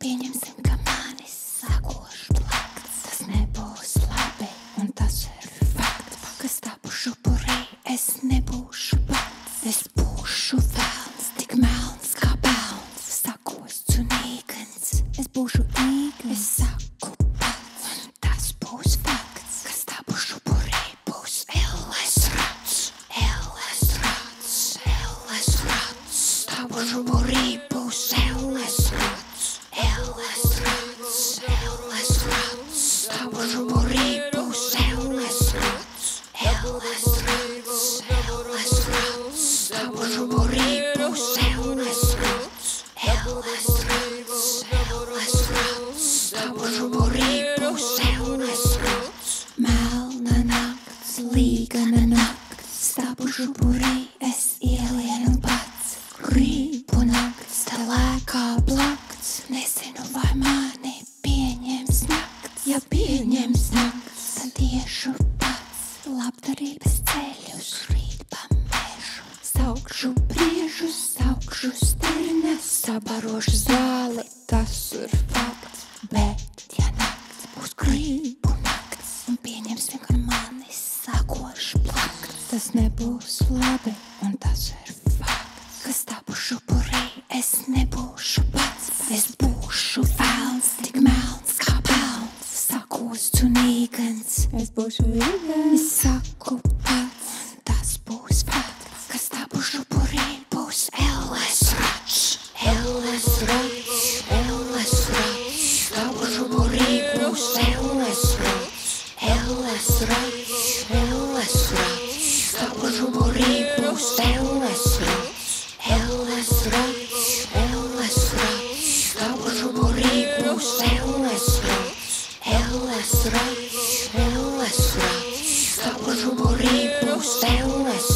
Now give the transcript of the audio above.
pieņemsim, ka manis sakoš plakts. Tas nebūs labi, un tas ir fakts. Kas tapušu purī, es nebūšu pats. Es būšu velns, tik melns kā pelns. Sakos cunīgans, es būšu īgans. Es saku pats, un tas būs fakts. Kas tapušu purī, būs elles rats. Elles rats, elles rats. Tapušu purī, būs elles rats. Elles rats, elles rats. Tapušu purī, būs elles rats. Elles rats, elles rats. Tapušu purī, būs elles rats. Elles rats, elles rats. Tapušu purī, būs elles rats. Melna nakts, līgana nakts. Tapušu purī, es ielienu pats. Gribu nakts, te lēkā blakts. Nezinu, vai mani pieņems nakts. Ja pieņems nakts, tad iešu pats. Labdarības ceļus rīt pa mežu. Saukšu priežus, saukšu stirnas. Sabarošu zāli, tas ir fakts. Bet, ja nakts būs gribu nakts, un pieņemsim, ka manis sakoš plakts, tas nebūs labi, un tas ir fakts. Kas tapušu purī, es nebūšu pats. Es būšu velns, tik melns kā pelns. Sakos cunīgans, Es būšu īgans. es saku pats, un tas būs fakts. Kas tapušu purī, būs elles rats. Elles rats, elles rats. Tapušu purī, būs elles rats. Elles rats, elles rats. Tapušu purī, būs elles rats. Elles rats, elles rats. Tapušu purī, būs elles rats. Elles rats, elles rats. Tapušu purī, būs elles